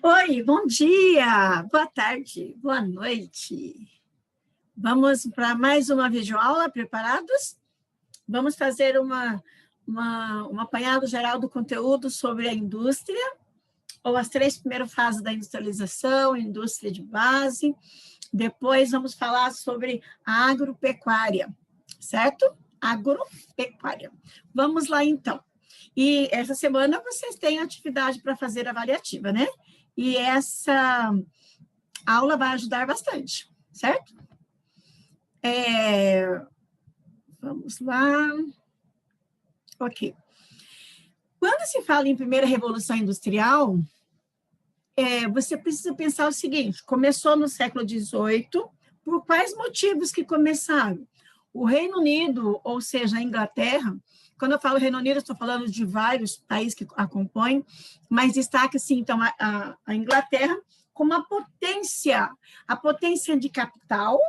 Oi, bom dia, boa tarde, boa noite. Vamos para mais uma videoaula, preparados? Vamos fazer um apanhado geral do conteúdo sobre a indústria, ou as 3 primeiras fases da industrialização, indústria de base. Depois vamos falar sobre a agropecuária, certo? Agropecuária. Vamos lá, então. E essa semana vocês têm atividade para fazer avaliativa, né? E essa aula vai ajudar bastante, certo? Vamos lá. Ok. Quando se fala em primeira revolução industrial, você precisa pensar o seguinte: começou no século XVIII, por quais motivos que começaram? O Reino Unido, ou seja, a Inglaterra, quando eu falo Reino Unido, estou falando de vários países que a compõem, mas destaca, assim, então, a Inglaterra como a potência de capital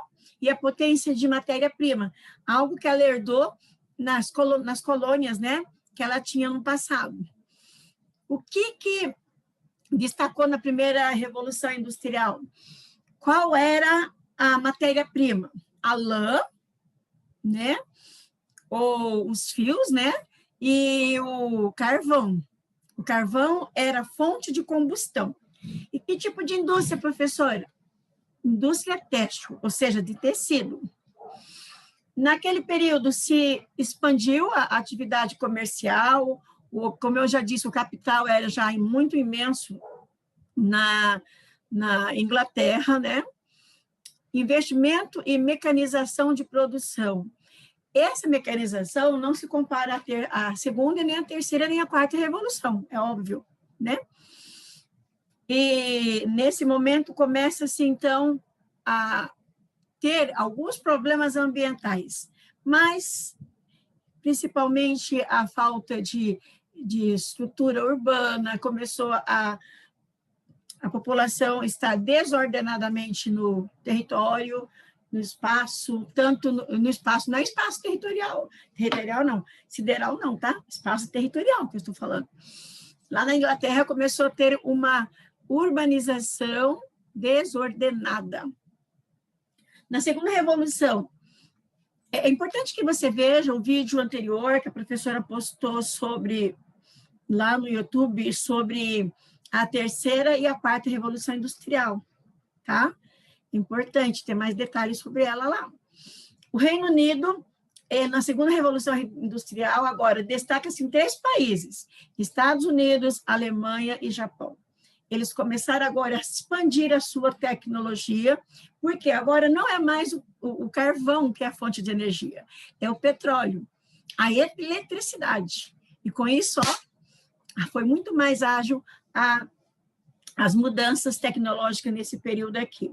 e a potência de matéria-prima, algo que ela herdou nas colônias, né, que ela tinha no passado. O que destacou na primeira Revolução Industrial? Qual era a matéria-prima? A lã, né? Ou os fios, né? E o carvão. O carvão era fonte de combustão. E que tipo de indústria, professora? Indústria têxtil, ou seja, de tecido. Naquele período se expandiu a atividade comercial, como eu já disse, o capital era já muito imenso na Inglaterra, né? Investimento e mecanização de produção. Essa mecanização não se compara à segunda, nem à terceira, nem à quarta revolução, é óbvio, né? E nesse momento começa-se, então, a ter alguns problemas ambientais, mas principalmente a falta de estrutura urbana, começou a população estar desordenadamente no território, no espaço, tanto no espaço, não é espaço territorial não, sideral não, tá? Espaço territorial que eu estou falando. Lá na Inglaterra começou a ter uma urbanização desordenada. Na segunda revolução, é importante que você veja o vídeo anterior que a professora postou lá no YouTube sobre a terceira e a quarta revolução industrial, tá? Importante ter mais detalhes sobre ela lá. O Reino Unido, na segunda revolução industrial, agora, destaca-se em 3 países: Estados Unidos, Alemanha e Japão. Eles começaram agora a expandir a sua tecnologia, porque agora não é mais o carvão que é a fonte de energia, é o petróleo, a eletricidade. E com isso, foi muito mais ágil as mudanças tecnológicas nesse período aqui.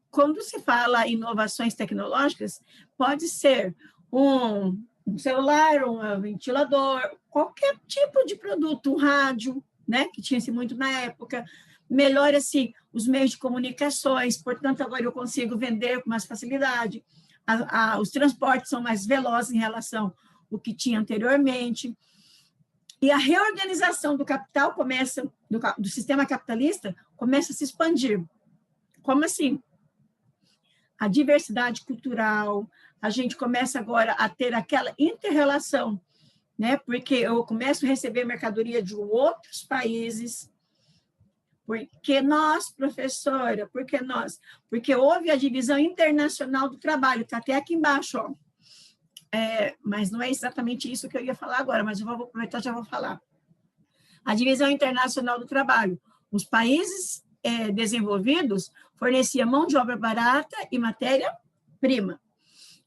Quando se fala em inovações tecnológicas, pode ser um celular, um ventilador, qualquer tipo de produto, um rádio, né, que tinha-se muito na época, melhora-se os meios de comunicações, portanto, agora eu consigo vender com mais facilidade, os transportes são mais velozes em relação ao que tinha anteriormente, e a reorganização do capital começa, do sistema capitalista, começa a se expandir. Como assim? A diversidade cultural, a gente começa agora a ter aquela inter-relação, né? Porque eu começo a receber mercadoria de outros países. Porque nós, professora, porque houve a divisão internacional do trabalho, está até aqui embaixo, ó. Mas não é exatamente isso que eu ia falar agora, mas eu vou aproveitar e já vou falar. A divisão internacional do trabalho. Os países desenvolvidos forneciam mão de obra barata e matéria-prima,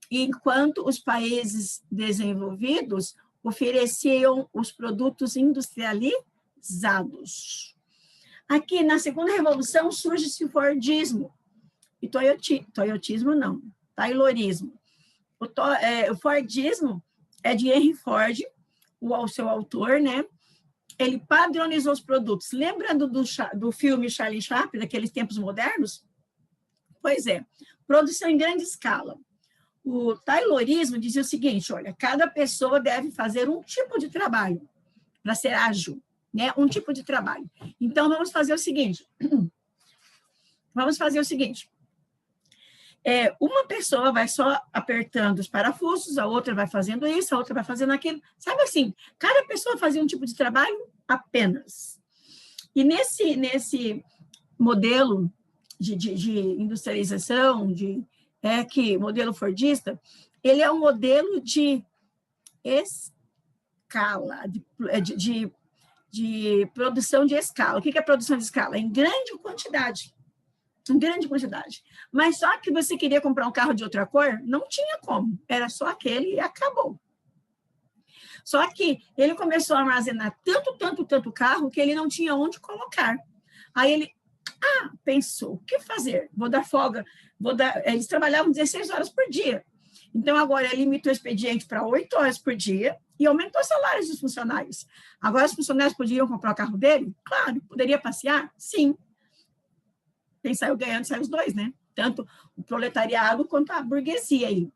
enquanto os países desenvolvidos ofereciam os produtos industrializados. Aqui, na segunda revolução, surge-se o Fordismo, e Toyotismo não, Taylorismo. O Fordismo é de Henry Ford, o seu autor, né? Ele padronizou os produtos. Lembrando do filme Charlie Chaplin, daqueles tempos modernos? Pois é, produção em grande escala. O Taylorismo dizia o seguinte: olha, cada pessoa deve fazer um tipo de trabalho. para ser ágil, né? Um tipo de trabalho. Então, vamos fazer o seguinte. Uma pessoa vai só apertando os parafusos, a outra vai fazendo isso, a outra vai fazendo aquilo. Sabe assim, cada pessoa fazia um tipo de trabalho apenas. E nesse modelo de industrialização, modelo fordista, ele é um modelo de escala, de produção de escala. O que é produção de escala? Em grande quantidade. Mas só que você queria comprar um carro de outra cor, não tinha como. Era só aquele e acabou. Só que ele começou a armazenar tanto carro que ele não tinha onde colocar. Aí ele pensou, o que fazer? Vou dar folga. Eles trabalhavam 16 horas por dia. Então, agora ele limitou o expediente para 8 horas por dia e aumentou os salários dos funcionários. Agora, os funcionários podiam comprar o carro dele? Claro. Poderia passear? Sim. Quem saiu ganhando, saiu os dois, né? Tanto o proletariado quanto a burguesia aí.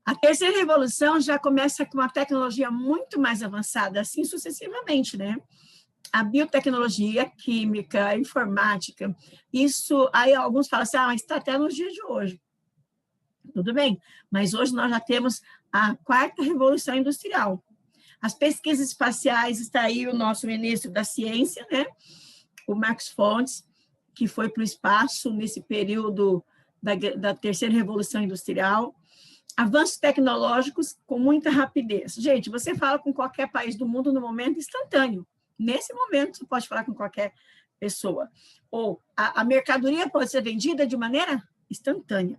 A terceira revolução já começa com uma tecnologia muito mais avançada, assim sucessivamente, né? A biotecnologia, a química, a informática, isso, aí alguns falam assim, mas está até nos dias de hoje. Tudo bem, mas hoje nós já temos a quarta revolução industrial. As pesquisas espaciais, está aí o nosso ministro da ciência, né? O Marcos Fontes, que foi para o espaço nesse período da terceira revolução industrial. Avanços tecnológicos com muita rapidez. Gente, você fala com qualquer país do mundo no momento instantâneo. Nesse momento, você pode falar com qualquer pessoa. Ou a mercadoria pode ser vendida de maneira instantânea.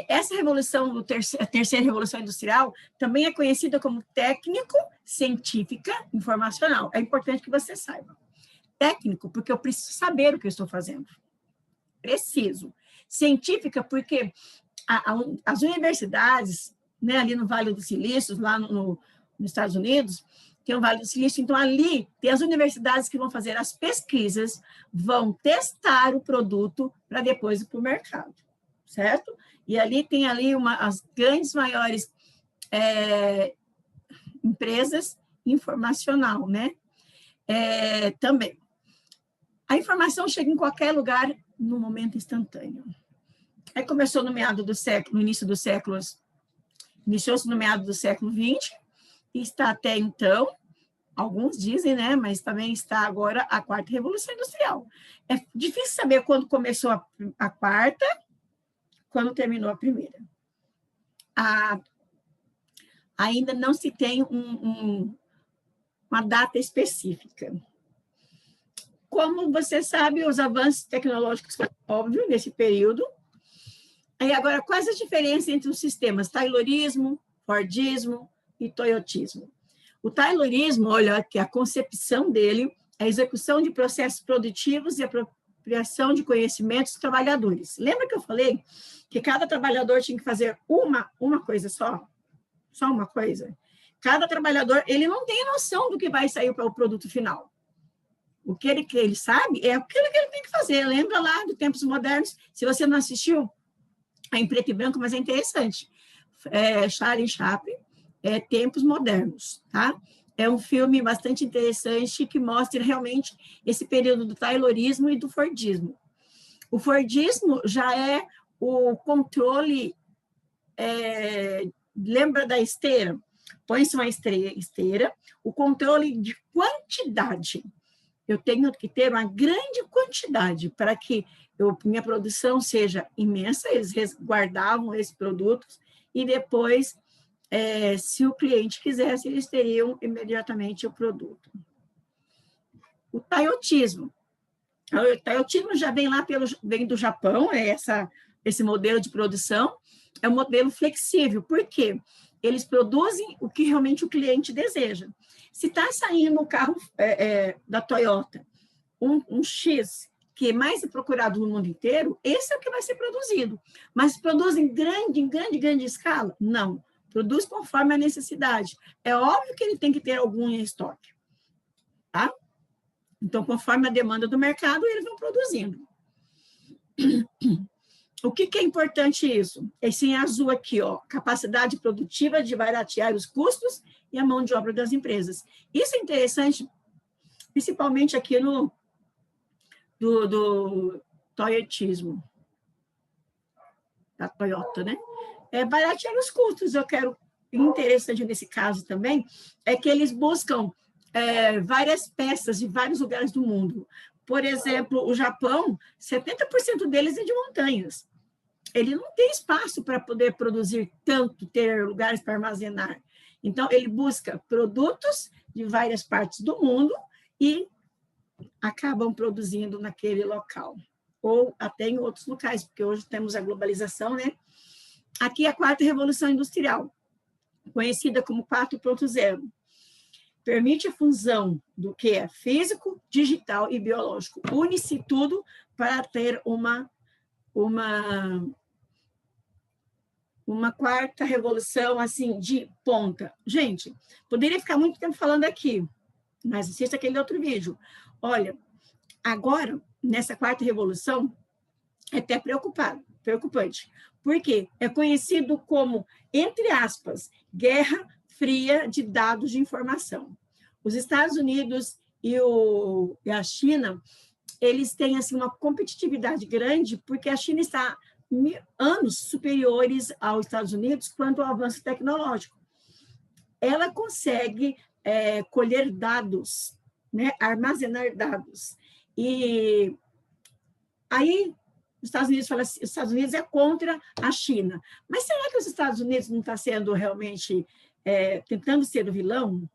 Essa revolução, a terceira revolução industrial, também é conhecida como técnico-científica informacional. É importante que você saiba. Técnico, porque eu preciso saber o que eu estou fazendo. Preciso. Científica, porque as universidades, né, ali no Vale do Silício, lá nos Estados Unidos, tem o Vale do Silício, então ali tem as universidades que vão fazer as pesquisas, vão testar o produto para depois ir para o mercado, certo? E ali tem ali as grandes maiores empresas informacional, né? Também. A informação chega em qualquer lugar no momento instantâneo. Aí começou no iniciou-se no meado do século XX, e está até então, alguns dizem, né, mas também está agora a quarta revolução industrial. É difícil saber quando começou a quarta, quando terminou a primeira. Ainda não se tem uma data específica. Como você sabe, os avanços tecnológicos são óbvios nesse período. E agora, quais as diferenças entre os sistemas Taylorismo, Fordismo e Toyotismo? O Taylorismo, olha, que a concepção dele é a execução de processos produtivos e apropriação de conhecimentos dos trabalhadores. Lembra que eu falei que cada trabalhador tinha que fazer uma coisa só? Só uma coisa? Cada trabalhador, ele não tem noção do que vai sair para o produto final. O que ele sabe é aquilo que ele tem que fazer. Lembra lá do Tempos Modernos? Se você não assistiu, é em preto e branco, mas é interessante. Charlie Chaplin, Tempos Modernos, tá? É um filme bastante interessante que mostra realmente esse período do Taylorismo e do Fordismo. O Fordismo já é o controle, lembra da esteira? Põe-se uma esteira, o controle de quantidade. Eu tenho que ter uma grande quantidade para que minha produção seja imensa, eles resguardavam esses produtos e depois, se o cliente quisesse, eles teriam imediatamente o produto. O Toyotismo. O Toyotismo já vem do Japão, esse modelo de produção, é um modelo flexível. Por quê? Eles produzem o que realmente o cliente deseja. Se está saindo um carro da Toyota, um X, que é mais procurado no mundo inteiro, esse é o que vai ser produzido. Mas produz em grande escala? Não. Produz conforme a necessidade. É óbvio que ele tem que ter algum em estoque. Tá? Então, conforme a demanda do mercado, eles vão produzindo. O que é importante isso? Esse em azul aqui, ó, capacidade produtiva de baratear os custos e a mão de obra das empresas. Isso é interessante, principalmente aqui no do toyotismo, da Toyota, né? Baratear os custos, eu quero, interessante nesse caso também, é que eles buscam várias peças de vários lugares do mundo. Por exemplo, o Japão, 70% deles é de montanhas. Ele não tem espaço para poder produzir tanto, ter lugares para armazenar. Então, ele busca produtos de várias partes do mundo e acabam produzindo naquele local. Ou até em outros locais, porque hoje temos a globalização, né? Aqui é a quarta revolução industrial, conhecida como 4.0. Permite a fusão do que é físico, digital e biológico. Une-se tudo para ter uma quarta revolução, assim, de ponta. Gente, poderia ficar muito tempo falando aqui, mas assista aquele outro vídeo. Olha, agora, nessa quarta revolução, é até preocupante. Por quê? É conhecido como, entre aspas, guerra fria de dados de informação. Os Estados Unidos e a China, eles têm assim, uma competitividade grande, porque a China está anos superiores aos Estados Unidos quanto ao avanço tecnológico. Ela consegue colher dados, né, armazenar dados. E aí os Estados Unidos falam assim, os Estados Unidos é contra a China. Mas será que os Estados Unidos não está sendo realmente tentando ser o vilão,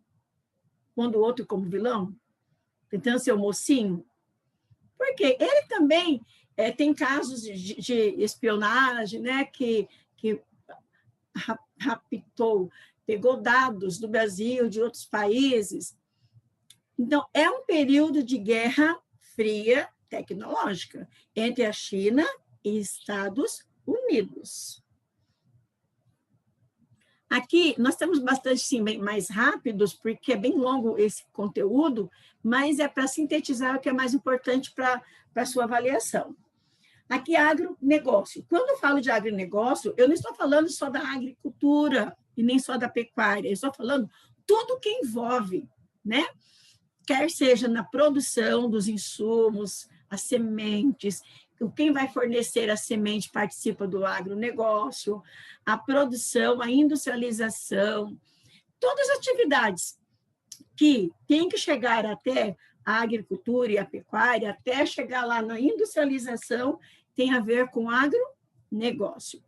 pondo o outro como vilão, tentando ser o mocinho? Porque ele também tem casos de espionagem, né, que raptou, pegou dados do Brasil, de outros países. Então, é um período de guerra fria tecnológica entre a China e Estados Unidos. Aqui, nós estamos bastante sim, mais rápidos, porque é bem longo esse conteúdo, mas é para sintetizar o que é mais importante para a sua avaliação. Aqui, agronegócio. Quando eu falo de agronegócio, eu não estou falando só da agricultura e nem só da pecuária, eu estou falando tudo que envolve, né? Quer seja na produção dos insumos, as sementes, quem vai fornecer a semente participa do agronegócio, a produção, a industrialização, todas as atividades que têm que chegar até a agricultura e a pecuária, até chegar lá na industrialização, tem a ver com agronegócio.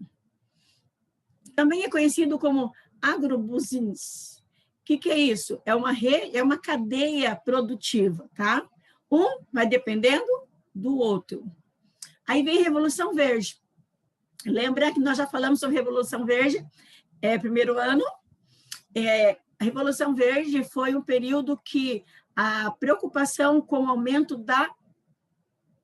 Também é conhecido como agrobusiness. O que é isso? É uma cadeia produtiva, tá? Um vai dependendo do outro. Aí vem a Revolução Verde. Lembra que nós já falamos sobre Revolução Verde? Primeiro ano. A Revolução Verde foi um período que a preocupação com o aumento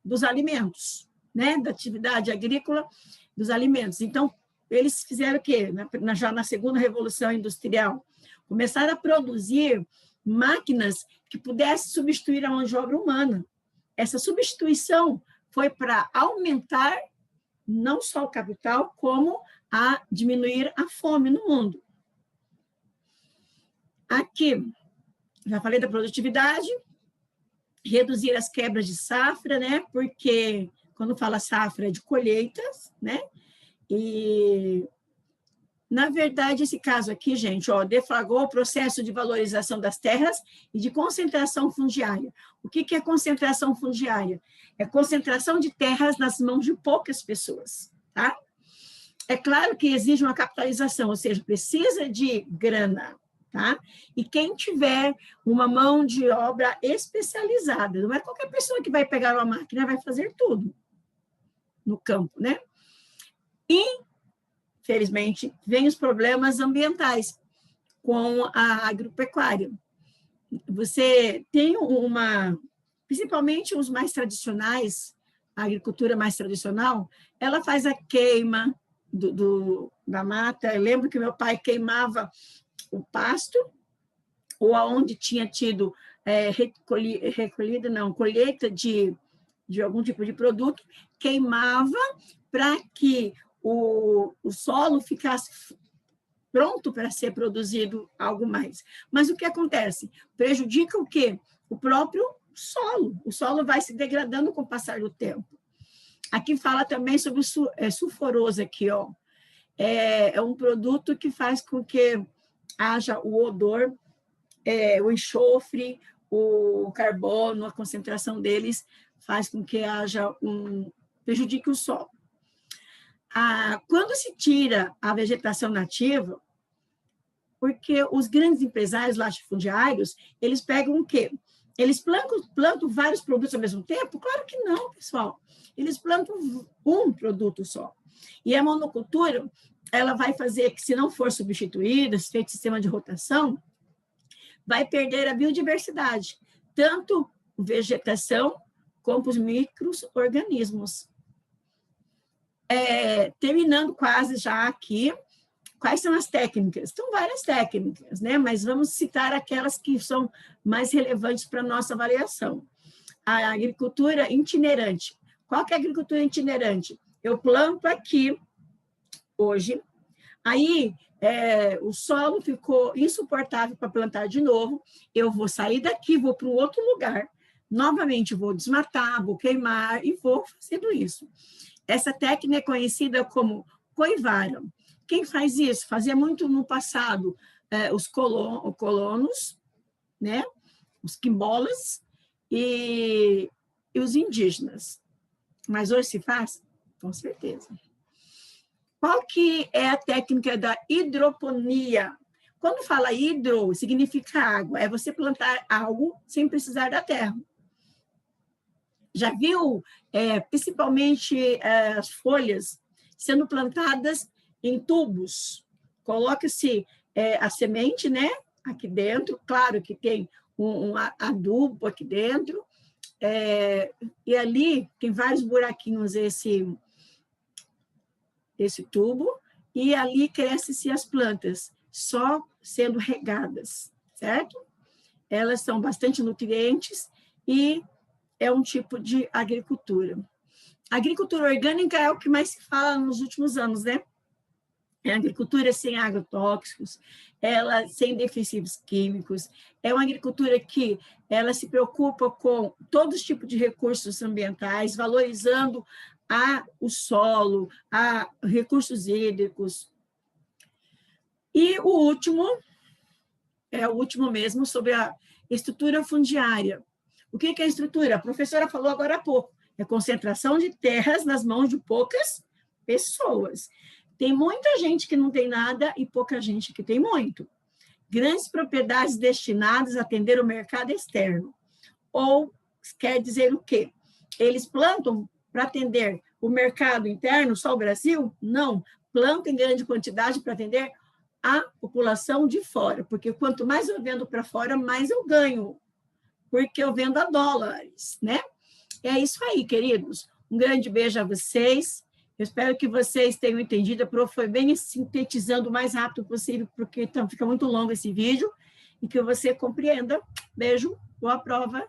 dos alimentos, né? Da atividade agrícola dos alimentos. Então, eles fizeram o quê? Já na segunda Revolução Industrial, começaram a produzir máquinas que pudessem substituir a mão de obra humana. Essa substituição foi para aumentar não só o capital, como a diminuir a fome no mundo. Aqui, já falei da produtividade, reduzir as quebras de safra, né? Porque quando fala safra é de colheitas, né? E, na verdade, esse caso aqui, gente, deflagrou o processo de valorização das terras e de concentração fundiária. O que é concentração fundiária? É concentração de terras nas mãos de poucas pessoas, tá? É claro que exige uma capitalização, ou seja, precisa de grana, tá? E quem tiver uma mão de obra especializada, não é qualquer pessoa que vai pegar uma máquina e vai fazer tudo no campo, né? E felizmente, vem os problemas ambientais com a agropecuária. Você tem principalmente os mais tradicionais, a agricultura mais tradicional, ela faz a queima da mata. Eu lembro que meu pai queimava o pasto, ou aonde tinha tido colheita de algum tipo de produto, queimava para que o solo ficasse pronto para ser produzido algo mais. Mas o que acontece? Prejudica o quê? O próprio solo. O solo vai se degradando com o passar do tempo. Aqui fala também sobre o sulfuroso aqui, ó. É um produto que faz com que haja o odor, o enxofre, o carbono, a concentração deles faz com que haja prejudique o solo. Quando se tira a vegetação nativa, porque os grandes empresários latifundiários, eles pegam o quê? Eles plantam vários produtos ao mesmo tempo? Claro que não, pessoal. Eles plantam um produto só. E a monocultura, ela vai fazer que, se não for substituída, se feito sistema de rotação, vai perder a biodiversidade, tanto vegetação como os micro-organismos. Terminando quase já aqui, quais são as técnicas? São várias técnicas, né? Mas vamos citar aquelas que são mais relevantes para a nossa avaliação. A agricultura itinerante. Qual que é a agricultura itinerante? Eu planto aqui, hoje, aí o solo ficou insuportável para plantar de novo, eu vou sair daqui, vou para um outro lugar, novamente vou desmatar, vou queimar e vou fazendo isso. Essa técnica é conhecida como coivara. Quem faz isso? Fazia muito no passado os colonos, né? Os quimbolas e os indígenas. Mas hoje se faz? Com certeza. Qual que é a técnica da hidroponia? Quando fala hidro, significa água. É você plantar algo sem precisar da terra. Já viu, principalmente as folhas sendo plantadas em tubos? Coloca-se a semente, né? Aqui dentro. Claro que tem um adubo aqui dentro. E ali tem vários buraquinhos esse tubo, e ali crescem-se as plantas, só sendo regadas, certo? Elas são bastante nutrientes e é um tipo de agricultura. A agricultura orgânica é o que mais se fala nos últimos anos, né? É a agricultura sem agrotóxicos, ela sem defensivos químicos, é uma agricultura que ela se preocupa com todos os tipos de recursos ambientais, valorizando o solo, recursos hídricos. E o último mesmo, sobre a estrutura fundiária. O que é a estrutura? A professora falou agora há pouco, é concentração de terras nas mãos de poucas pessoas. Tem muita gente que não tem nada e pouca gente que tem muito. Grandes propriedades destinadas a atender o mercado externo. Ou quer dizer o quê? Eles plantam para atender o mercado interno, só o Brasil? Não. Plantam em grande quantidade para atender a população de fora. Porque quanto mais eu vendo para fora, mais eu ganho. Porque eu vendo a dólares, né? É isso aí, queridos. Um grande beijo a vocês. Eu espero que vocês tenham entendido. A prof foi bem sintetizando o mais rápido possível, porque então fica muito longo esse vídeo, e que você compreenda. Beijo, boa prova.